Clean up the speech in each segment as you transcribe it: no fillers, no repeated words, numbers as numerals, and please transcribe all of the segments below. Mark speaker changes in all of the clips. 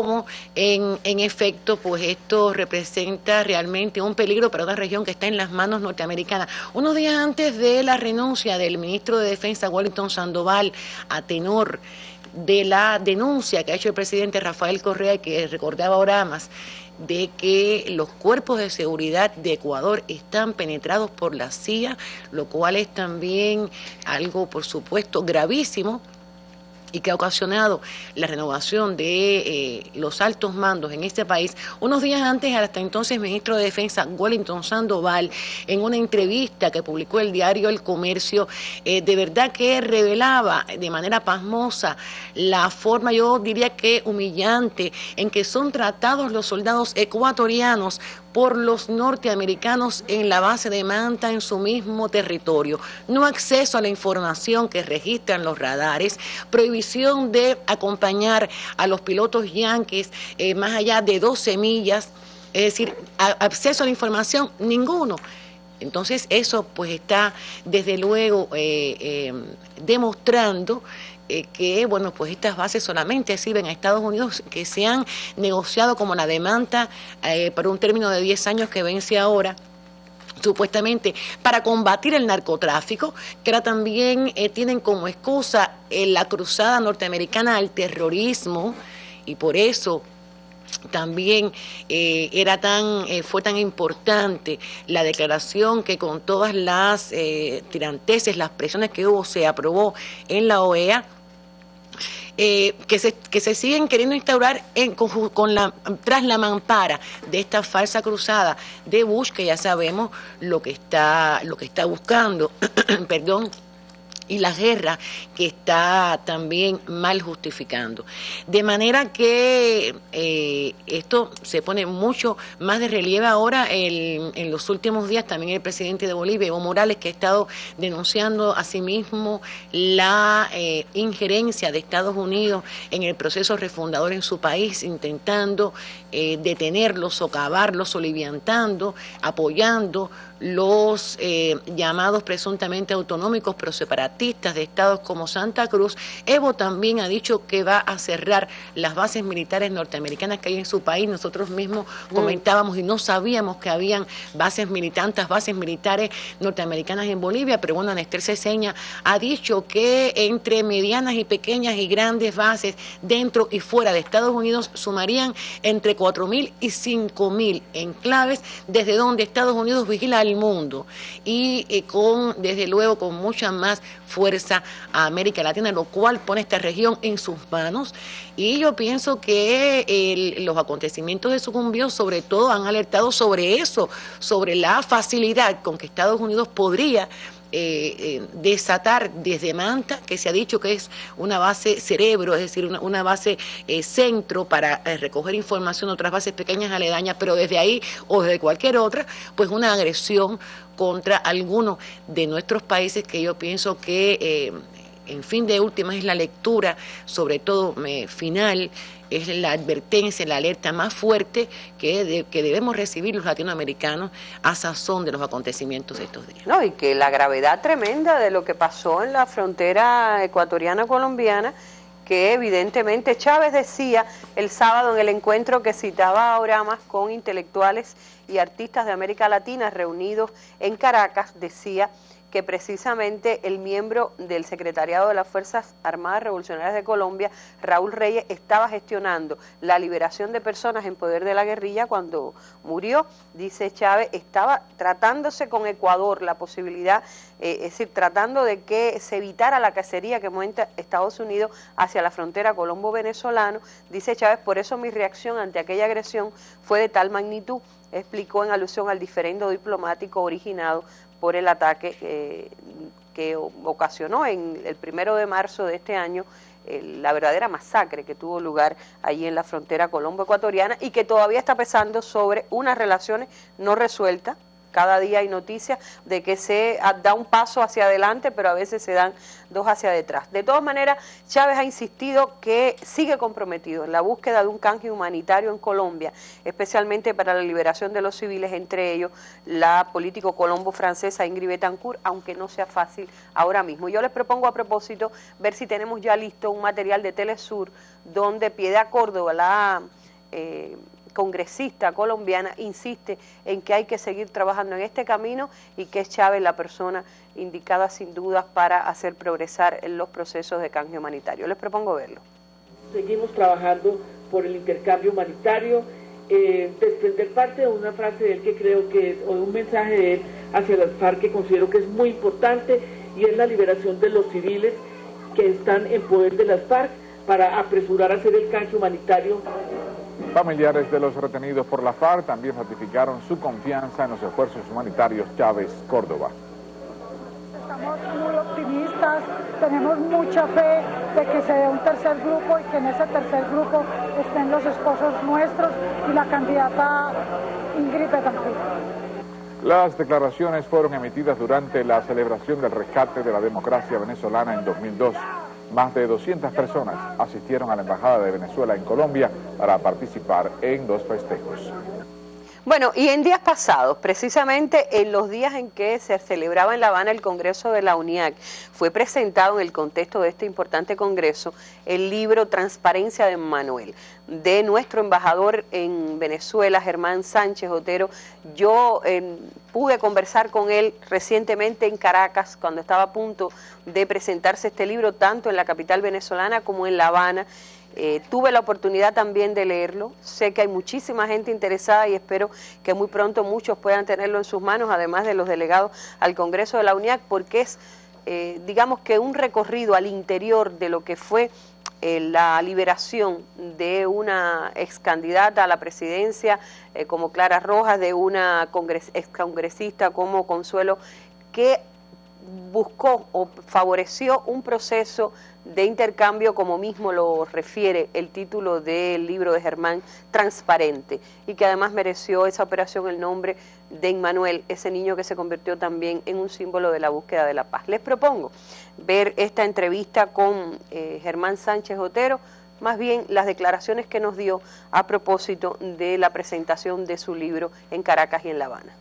Speaker 1: cómo en efecto pues esto representa realmente un peligro para una región que está en las manos norteamericanas. Unos días antes de la renuncia del ministro de Defensa Wellington Sandoval a tenor de la denuncia que ha hecho el presidente Rafael Correa, que recordaba ahora más, de que los cuerpos de seguridad de Ecuador están penetrados por la CIA, lo cual es también algo, por supuesto, gravísimo, y que ha ocasionado la renovación de los altos mandos en este país. Unos días antes, el hasta entonces ministro de Defensa Wellington Sandoval, en una entrevista que publicó el diario El Comercio, de verdad que revelaba de manera pasmosa la forma, yo diría que humillante, en que son tratados los soldados ecuatorianos por los norteamericanos en la base de Manta, en su mismo territorio. No acceso a la información que registran los radares, prohibición de acompañar a los pilotos yanquis más allá de 12 millas, es decir, acceso a la información, ninguno. Entonces eso pues está desde luego demostrando que, bueno, pues estas bases solamente sirven a Estados Unidos, que se han negociado como la de Manta para un término de 10 años que vence ahora, supuestamente para combatir el narcotráfico, que ahora también tienen como excusa la cruzada norteamericana al terrorismo, y por eso también fue tan importante la declaración que con todas las tiranteses, las presiones que hubo, se aprobó en la OEA, que se siguen queriendo instaurar tras la mampara de esta falsa cruzada de Bush, que ya sabemos lo que está buscando, perdón, y la guerra que está también mal justificando. De manera que esto se pone mucho más de relieve ahora en los últimos días. También el presidente de Bolivia, Evo Morales, que ha estado denunciando asimismo la injerencia de Estados Unidos en el proceso refundador en su país, intentando detenerlo, socavarlo, soliviantando, apoyando los llamados presuntamente autonómicos pero separatistas de estados como Santa Cruz. Evo también ha dicho que va a cerrar las bases militares norteamericanas que hay en su país. Nosotros mismos comentábamos y no sabíamos que habían bases militares norteamericanas en Bolivia, pero bueno, Néstor Ceseña ha dicho que entre medianas y pequeñas y grandes bases dentro y fuera de Estados Unidos sumarían entre 4.000 y 5.000 enclaves, desde donde Estados Unidos vigila al mundo y desde luego con mucha más fuerza a América Latina, lo cual pone esta región en sus manos. Y yo pienso que los acontecimientos de Sucumbíos sobre todo han alertado sobre eso, sobre la facilidad con que Estados Unidos podría desatar desde Manta, que se ha dicho que es una base cerebro, es decir, una base centro para recoger información de otras bases pequeñas aledañas, pero desde ahí o desde cualquier otra, pues una agresión contra alguno de nuestros países, que yo pienso que en fin de últimas es la lectura, sobre todo final, es la advertencia, la alerta más fuerte que debemos recibir los latinoamericanos a sazón de los acontecimientos de estos días.
Speaker 2: No, y que la gravedad tremenda de lo que pasó en la frontera ecuatoriana-colombiana, que evidentemente Chávez decía el sábado en el encuentro que citaba ahora más con intelectuales y artistas de América Latina reunidos en Caracas, decía que precisamente el miembro del Secretariado de las Fuerzas Armadas Revolucionarias de Colombia, Raúl Reyes, estaba gestionando la liberación de personas en poder de la guerrilla cuando murió. Dice Chávez, estaba tratándose con Ecuador la posibilidad, es decir, tratando de que se evitara la cacería que monta Estados Unidos hacia la frontera colombo-venezolano. Dice Chávez, por eso mi reacción ante aquella agresión fue de tal magnitud, explicó en alusión al diferendo diplomático originado por el ataque que ocasionó el 1 de marzo de este año la verdadera masacre que tuvo lugar allí en la frontera colombo-ecuatoriana y que todavía está pesando sobre unas relaciones no resueltas, cada día hay noticias de que se da un paso hacia adelante, pero a veces se dan dos hacia detrás. De todas maneras, Chávez ha insistido que sigue comprometido en la búsqueda de un canje humanitario en Colombia, especialmente para la liberación de los civiles, entre ellos la político colombo-francesa Ingrid Betancourt, aunque no sea fácil ahora mismo. Yo les propongo a propósito ver si tenemos ya listo un material de Telesur donde Piedad Córdoba, la congresista colombiana, insiste en que hay que seguir trabajando en este camino y que es Chávez la persona indicada sin dudas para hacer progresar en los procesos de canje humanitario. Les propongo verlo.
Speaker 3: Seguimos trabajando por el intercambio humanitario, desprender parte de una frase de él que creo que o de un mensaje de él hacia las FARC que considero que es muy importante, y es la liberación de los civiles que están en poder de las FARC para apresurar a hacer el canje humanitario.
Speaker 4: Familiares de los retenidos por la FARC también ratificaron su confianza en los esfuerzos humanitarios Chávez Córdoba.
Speaker 5: Estamos muy optimistas, tenemos mucha fe de que se dé un tercer grupo y que en ese tercer grupo estén los esposos nuestros y la candidata Ingrid Betancourt.
Speaker 4: Las declaraciones fueron emitidas durante la celebración del rescate de la democracia venezolana en 2002. Más de 200 personas asistieron a la Embajada de Venezuela en Colombia para participar en los festejos.
Speaker 2: Bueno, y en días pasados, precisamente en los días en que se celebraba en La Habana el Congreso de la UNIAC, fue presentado en el contexto de este importante congreso el libro Transparencia de Emmanuel, de nuestro embajador en Venezuela, Germán Sánchez Otero. Yo pude conversar con él recientemente en Caracas, cuando estaba a punto de presentarse este libro, tanto en la capital venezolana como en La Habana. Tuve la oportunidad también de leerlo, sé que hay muchísima gente interesada y espero que muy pronto muchos puedan tenerlo en sus manos, además de los delegados al Congreso de la UNIAC, porque es, digamos que un recorrido al interior de lo que fue la liberación de una ex candidata a la presidencia como Clara Rojas, de una ex congresista como Consuelo, que buscó o favoreció un proceso de intercambio, como mismo lo refiere el título del libro de Germán, transparente, y que además mereció esa operación el nombre de Emmanuel, ese niño que se convirtió también en un símbolo de la búsqueda de la paz. Les propongo ver esta entrevista con Germán Sánchez Otero, más bien las declaraciones que nos dio a propósito de la presentación de su libro en Caracas y en La Habana.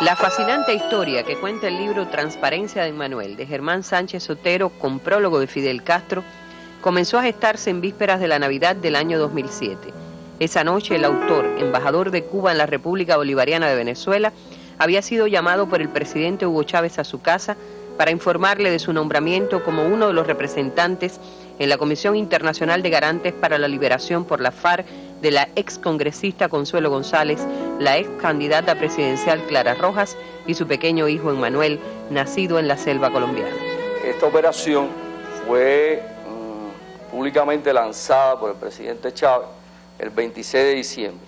Speaker 6: La fascinante historia que cuenta el libro Transparencia de Emmanuel, de Germán Sánchez Otero, con prólogo de Fidel Castro, comenzó a gestarse en vísperas de la Navidad del año 2007. Esa noche el autor, embajador de Cuba en la República Bolivariana de Venezuela, había sido llamado por el presidente Hugo Chávez a su casa para informarle de su nombramiento como uno de los representantes en la Comisión Internacional de Garantes para la Liberación por la FARC de la ex congresista Consuelo González, la ex candidata presidencial Clara Rojas y su pequeño hijo Emmanuel, nacido en la selva colombiana.
Speaker 7: Esta operación fue públicamente lanzada por el presidente Chávez el 26 de diciembre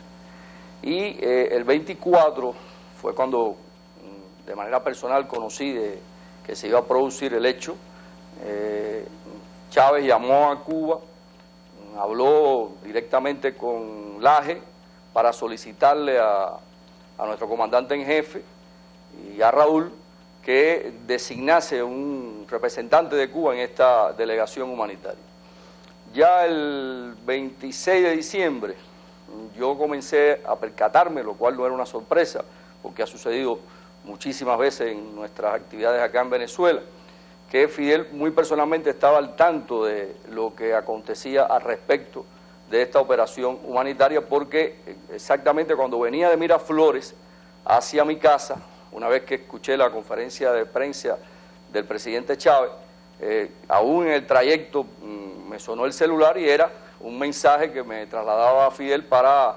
Speaker 7: y el 24 fue cuando de manera personal conocí que se iba a producir el hecho. Chávez llamó a Cuba, habló directamente con Laje para solicitarle a nuestro comandante en jefe y a Raúl que designase un representante de Cuba en esta delegación humanitaria. Ya el 26 de diciembre yo comencé a percatarme, lo cual no era una sorpresa, porque ha sucedido muchísimas veces en nuestras actividades acá en Venezuela, que Fidel muy personalmente estaba al tanto de lo que acontecía al respecto de esta operación humanitaria, porque exactamente cuando venía de Miraflores hacia mi casa, una vez que escuché la conferencia de prensa del presidente Chávez, aún en el trayecto me sonó el celular y era un mensaje que me trasladaba a Fidel para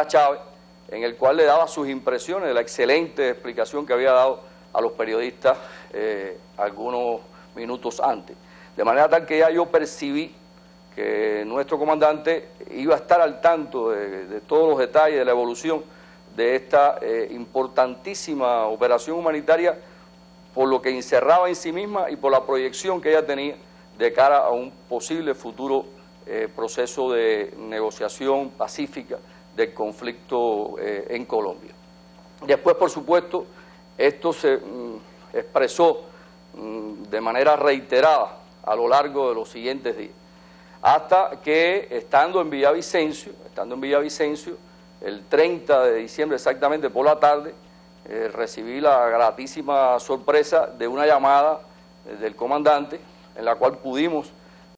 Speaker 7: Chávez, en el cual le daba sus impresiones de la excelente explicación que había dado a los periodistas algunos minutos antes. De manera tal que ya yo percibí que nuestro comandante iba a estar al tanto de todos los detalles de la evolución de esta importantísima operación humanitaria, por lo que encerraba en sí misma y por la proyección que ella tenía de cara a un posible futuro proceso de negociación pacífica del conflicto en Colombia. Después, por supuesto, esto se expresó de manera reiterada a lo largo de los siguientes días, hasta que estando en Villavicencio, el 30 de diciembre exactamente por la tarde, recibí la gratísima sorpresa de una llamada del comandante, en la cual pudimos